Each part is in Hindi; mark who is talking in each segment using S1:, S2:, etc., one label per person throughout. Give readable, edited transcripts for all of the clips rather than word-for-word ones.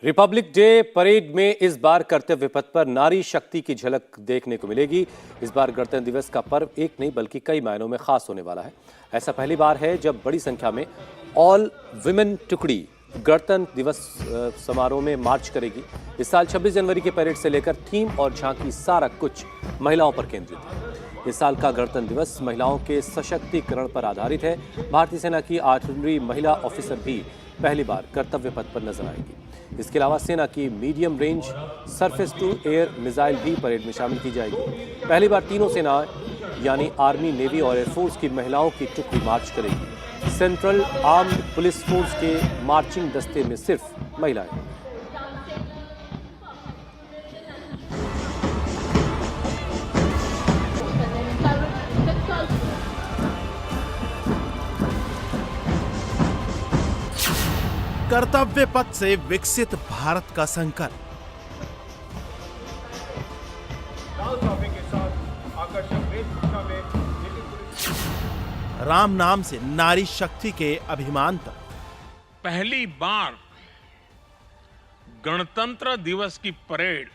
S1: रिपब्लिक डे परेड में इस बार कर्तव्य पथ पर नारी शक्ति की झलक देखने को मिलेगी। इस बार गणतंत्र दिवस का पर्व एक नहीं बल्कि कई मायनों में खास होने वाला है। ऐसा पहली बार है जब बड़ी संख्या में ऑल विमेन टुकड़ी गणतंत्र दिवस समारोह में मार्च करेगी। इस साल 26 जनवरी के परेड से लेकर थीम और झांकी सारा कुछ महिलाओं पर केंद्रित है। इस साल का गणतंत्र दिवस महिलाओं के सशक्तिकरण पर आधारित है। भारतीय सेना की आर्टिलरी महिला ऑफिसर भी पहली बार कर्तव्य पथ पर नजर आएंगी। इसके अलावा सेना की medium range surface to air missile भी परेड में शामिल की जाएगी। पहली बार तीनों सेनाएं यानी आर्मी, नेवी और एयरफोर्स की महिलाओं की टुकड़ी मार्च करेगी। सेंट्रल आर्म्ड पुलिस फोर्स के मार्चिंग दस्ते में सिर्फ महिलाएं।
S2: कर्तव्य पथ से विकसित भारत का संकल्प। राम नाम से नारी शक्ति के अभिमान तक।
S3: पहली बार गणतंत्र दिवस की परेड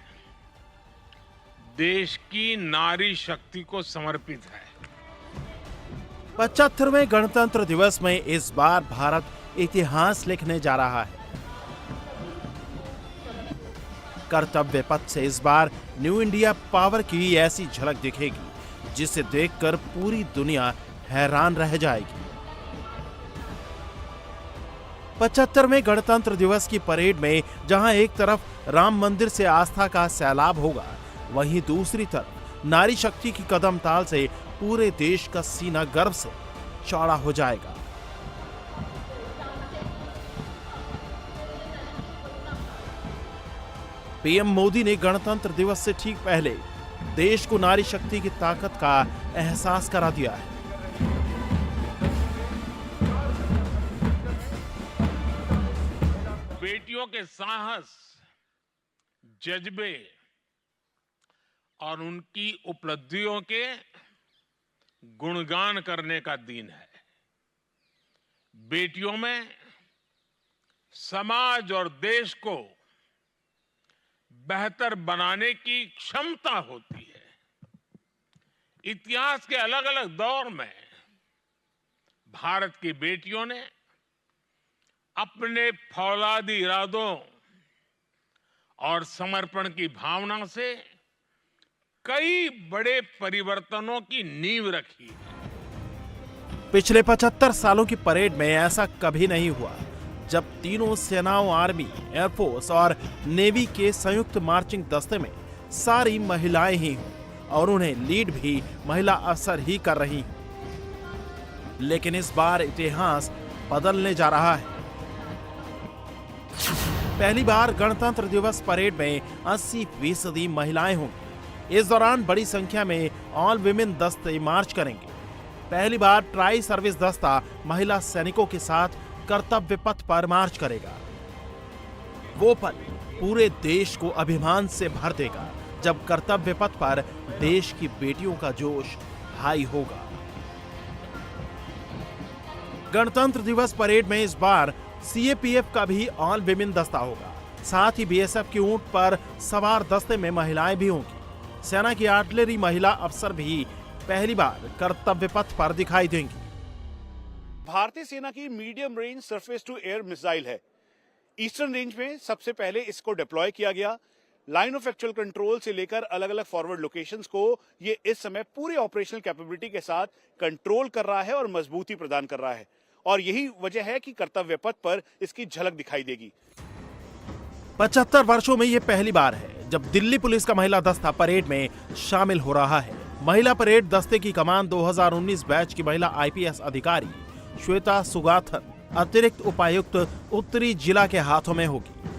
S3: देश की नारी शक्ति को समर्पित है।
S2: 75वें गणतंत्र दिवस में इस बार भारत इतिहास लिखने जा रहा है। कर्तव्य पथ से इस बार न्यू इंडिया पावर की ऐसी झलक दिखेगी जिसे देखकर पूरी दुनिया हैरान रह जाएगी। 75वें गणतंत्र दिवस की परेड में जहां एक तरफ राम मंदिर से आस्था का सैलाब होगा, वहीं दूसरी तरफ नारी शक्ति की कदम ताल से पूरे देश का सीना गर्व से चौड़ा हो जाएगा। पीएम मोदी ने गणतंत्र दिवस से ठीक पहले देश को नारी शक्ति की ताकत का एहसास करा दिया है।
S3: बेटियों के साहस, जज्बे और उनकी उपलब्धियों के गुणगान करने का दिन है। बेटियों में समाज और देश को बेहतर बनाने की क्षमता होती है। इतिहास के अलग अलग दौर में भारत की बेटियों ने अपने फौलादी इरादों और समर्पण की भावना से कई बड़े परिवर्तनों की नींव रखी है।
S2: पिछले 75 सालों की परेड में ऐसा कभी नहीं हुआ जब तीनों सेनाओं, आर्मी, एयरफोर्स और नेवी के संयुक्त मार्चिंग दस्ते में सारी महिलाएं ही हों और उन्हें लीड भी महिला अफसर ही कर रही हैं। लेकिन इस बार इतिहास बदलने जा रहा है। पहली बार गणतंत्र दिवस परेड में 80% महिलाएं होंगी। इस दौरान बड़ी संख्या में ऑल विमेन दस्ते मार्च करेंगे। पहली बार ट्राई सर्विस दस्ता महिला सैनिकों के साथ कर्तव्य पथ पर मार्च करेगा। वो पल पूरे देश को अभिमान से भर देगा जब कर्तव्य पथ पर देश की बेटियों का जोश हाई होगा। गणतंत्र दिवस परेड में इस बार सीएपीएफ का भी ऑल विमेन दस्ता होगा। साथ ही बीएसएफ की ऊंट पर सवार दस्ते में महिलाएं भी होंगी। सेना की आर्टिलरी महिला अफसर भी पहली बार कर्तव्य पथ पर दिखाई देंगी।
S4: भारतीय सेना की medium range surface to air missile है। ईस्टर्न रेंज में सबसे पहले इसको डिप्लॉय किया गया। लाइन ऑफ एक्चुअल कंट्रोल से लेकर अलग अलग फॉरवर्ड लोकेशंस को ये इस समय पूरी ऑपरेशनल कैपेबिलिटी के साथ कंट्रोल कर रहा है और मजबूती प्रदान कर रहा है। और यही वजह है कि कर्तव्य पथ पर इसकी झलक दिखाई देगी।
S2: 75 वर्षों में यह पहली बार है जब दिल्ली पुलिस का महिला दस्ता परेड में शामिल हो रहा है। महिला परेड दस्ते की कमान 2019 बैच की महिला आईपीएस अधिकारी श्वेता सुगाथन, अतिरिक्त उपायुक्त उत्तरी जिला के हाथों में होगी।